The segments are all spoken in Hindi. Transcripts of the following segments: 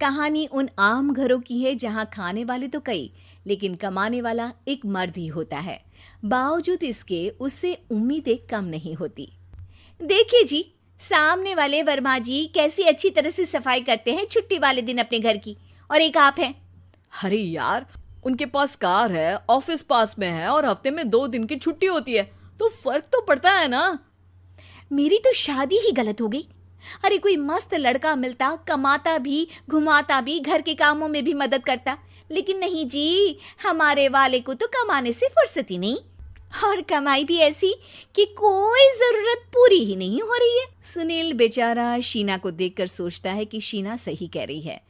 कहानी उन आम घरों की है जहां खाने वाले तो कई, लेकिन कमाने वाला एक मर्द ही होता है। बावजूद इसके उससे उम्मीदें कम नहीं होती। देखिए जी, सामने वाले वर्मा जी कैसी अच्छी तरह से सफाई करते हैं छुट्टी वाले दिन अपने घर की, और एक आप हैं। अरे यार, उनके पास कार है, ऑफिस पास में है और हफ्ते में 2 दिन की छुट्टी होती है, तो फर्क तो पड़ता है ना। मेरी तो शादी ही गलत हो गई। अरे कोई मस्त लड़का मिलता, कमाता भी, घुमाता भी, घर के कामों में भी मदद करता, लेकिन नहीं जी, हमारे वाले को तो कमाने से फुर्सत ही नहीं, और कमाई भी ऐसी कि कोई जरूरत पूरी ही नहीं हो रही है। सुनील बेचारा शीना को देखकर सोचता है कि शीना सही कह रही है।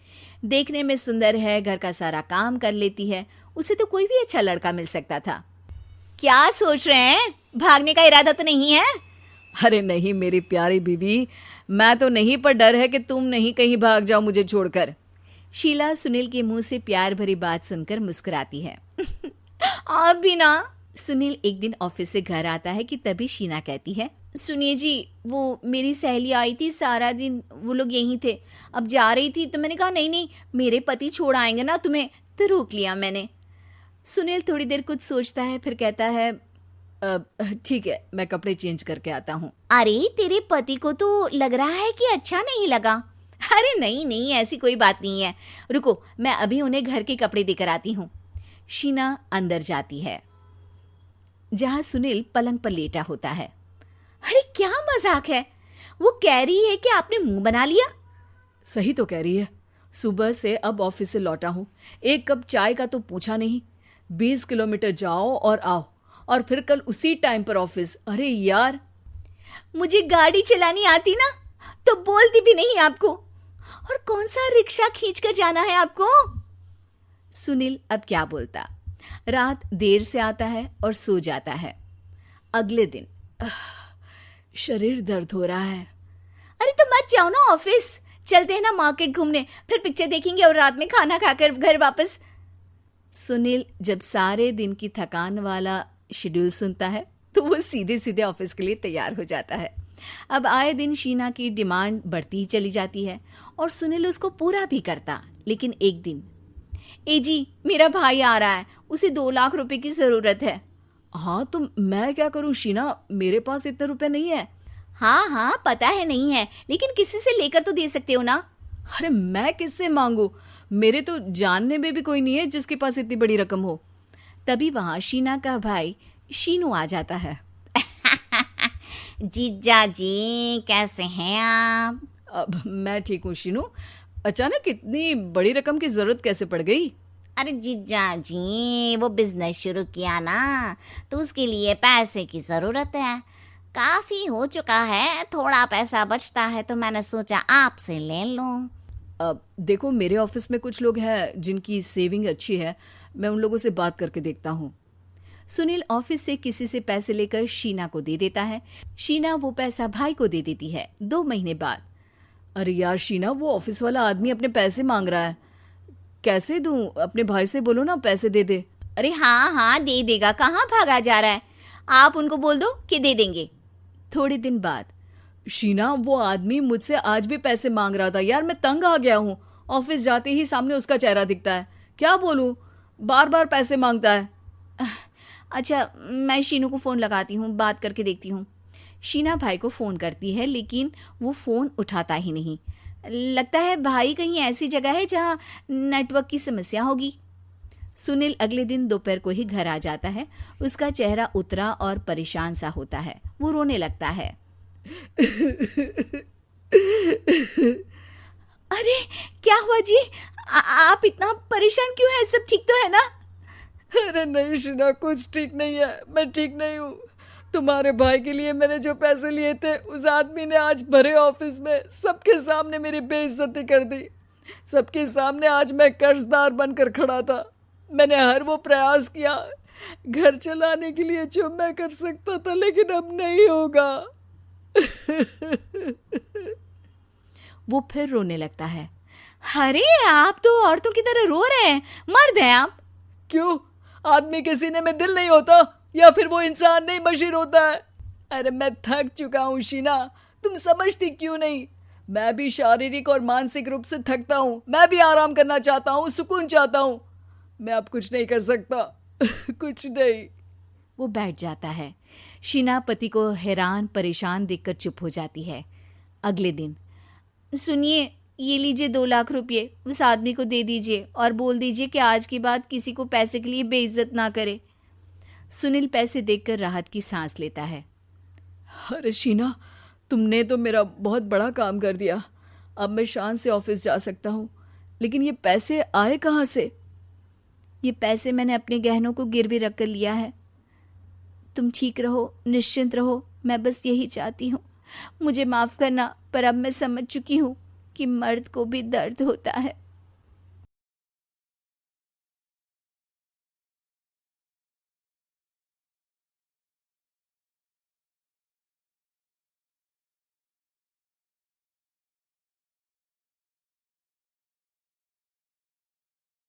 देखने में सुंदर है, घर का सारा काम कर लेती है, उसे तो कोई भी अच्छा लड़का मिल सकता था। क्या सोच रहे हैं? भागने का इरादा तो नहीं है? अरे नहीं मेरी प्यारी बीवी, मैं तो नहीं, पर डर है कि तुम नहीं कहीं भाग जाओ मुझे छोड़कर। शीला सुनील के मुंह से प्यार भरी बात सुनकर मुस्कुराती है। आप भी ना। सुनील एक दिन ऑफिस से घर आता है कि तभी शीना कहती है, सुनिए जी, वो मेरी सहेली आई थी, सारा दिन वो लोग यहीं थे, अब जा रही थी तो मैंने कहा नहीं नहीं, मेरे पति छोड़ आएंगे ना तुम्हें, तो रोक लिया मैंने। सुनील थोड़ी देर कुछ सोचता है, फिर कहता है, ठीक है, मैं कपड़े चेंज करके आता हूँ। अरे तेरे पति को तो लग रहा है कि अच्छा नहीं लगा। अरे नहीं नहीं, ऐसी कोई बात नहीं है, रुको मैं अभी उन्हें घर के कपड़े देकर आती हूँ। शीना अंदर जाती है जहां सुनील पलंग पर लेटा होता है। अरे क्या मजाक है, वो कह रही है कि आपने मुंह बना लिया। सही तो कह रही है, सुबह से अब ऑफिस से लौटा हूँ, एक कप चाय का तो पूछा नहीं, 20 किलोमीटर जाओ और आओ, और फिर कल उसी टाइम पर ऑफिस। अरे यार, मुझे गाड़ी चलानी आती ना तो बोलती भी नहीं आपको, और कौन सा रिक्शा खींच कर जाना है आपको। सुनील अब क्या बोलता। रात देर से आता है और सो जाता है। अगले दिन शरीर दर्द हो रहा है। अरे तो मत जाओ ना ऑफिस, चलते हैं ना मार्केट घूमने, फिर पिक्चर देखेंगे और रात में खाना खाकर घर वापस। सुनील जब सारे दिन की थकान वाला शेड्यूल सुनता है तो वो सीधे सीधे ऑफिस के लिए तैयार हो जाता है। अब आए दिन शीना की डिमांड बढ़ती ही चली जाती है और सुनील उसको पूरा भी करता। लेकिन एक दिन, ए जी मेरा भाई आ रहा है, उसे 2 लाख रुपए की जरूरत है। हाँ तो मैं क्या करूँ शीना, मेरे पास इतने रुपए नहीं है। हाँ हाँ पता है नहीं है, लेकिन किसी से लेकर तो दे सकते हो ना। अरे मैं किससे मांगू, मेरे तो जानने में भी कोई नहीं है जिसके पास इतनी बड़ी रकम हो। तभी वहां शीना का भाई शीनू आ जाता है। जीजा जी कैसे हैं आप? अब मैं ठीक हूँ शीनू, अचानक इतनी बड़ी रकम की जरूरत कैसे पड़ गई? अरे जीजा जी, वो बिजनेस शुरू किया ना, तो उसके लिए पैसे की जरूरत है। काफी हो चुका है, थोड़ा पैसा बचता है तो मैंने सोचा आपसे ले लूं। अब देखो, मेरे ऑफिस में कुछ लोग हैं जिनकी सेविंग अच्छी है, मैं उन लोगों से बात करके देखता हूँ। सुनील ऑफिस से किसी से पैसे लेकर शीना को दे देता है। शीना वो पैसा भाई को दे देती है। 2 महीने बाद, अरे यार शीना, वो ऑफिस वाला आदमी अपने पैसे मांग रहा है, कैसे दूं? अपने भाई से बोलो ना पैसे दे दे। अरे हाँ हाँ दे देगा, कहाँ भागा जा रहा है, आप उनको बोल दो कि दे देंगे। थोड़े दिन बाद, शीना वो आदमी मुझसे आज भी पैसे मांग रहा था यार, मैं तंग आ गया हूँ, ऑफिस जाते ही सामने उसका चेहरा दिखता है, क्या बोलूँ, बार बार पैसे मांगता है। अच्छा मैं शीनू को फ़ोन लगाती हूँ, बात करके देखती हूँ। शीना भाई को फ़ोन करती है लेकिन वो फ़ोन उठाता ही नहीं। लगता है भाई कहीं ऐसी जगह है जहाँ नेटवर्क की समस्या होगी। सुनील अगले दिन दोपहर को ही घर आ जाता है। उसका चेहरा उतरा और परेशान सा होता है। वो रोने लगता है। अरे क्या हुआ जी, आप इतना परेशान क्यों हैं? सब ठीक तो है ना? अरे नहीं शीना, कुछ ठीक नहीं है, मैं ठीक नहीं हूँ। तुम्हारे भाई के लिए मैंने जो पैसे लिए थे, उस आदमी ने आज भरे ऑफिस में सबके सामने मेरी बेइज्जती कर दी। सबके सामने आज मैं कर्जदार बनकर खड़ा था। मैंने हर वो प्रयास किया घर चलाने के लिए जो मैं कर सकता था, लेकिन अब नहीं होगा। वो फिर रोने लगता है। अरे आप तो औरतों की तरह रो रहे हैं, मर्द हैं आप। क्यों, आदमी के सीने में दिल नहीं होता, या फिर वो इंसान नहीं मशीन होता है? अरे मैं थक चुका हूँ शीना, तुम समझती क्यों नहीं? मैं भी शारीरिक और मानसिक रूप से थकता हूँ, मैं भी आराम करना चाहता हूँ, सुकून चाहता हूँ। मैं अब कुछ नहीं कर सकता। कुछ नहीं। वो बैठ जाता है। शीना पति को हैरान परेशान देखकर चुप हो जाती है। अगले दिन, सुनिए, ये लीजिए 2 लाख रुपये, उस आदमी को दे दीजिए और बोल दीजिए कि आज के बाद किसी को पैसे के लिए बेइज्जत ना करे। सुनील पैसे देखकर राहत की सांस लेता है। अरे शीना, तुमने तो मेरा बहुत बड़ा काम कर दिया। अब मैं शान से ऑफिस जा सकता हूँ, लेकिन ये पैसे आए कहाँ से? ये पैसे मैंने अपने गहनों को गिरवी रख कर लिया है। तुम ठीक रहो, निश्चिंत रहो, मैं बस यही चाहती हूँ। मुझे माफ़ करना, पर अब मैं समझ चुकी हूँ कि मर्द को भी दर्द होता है।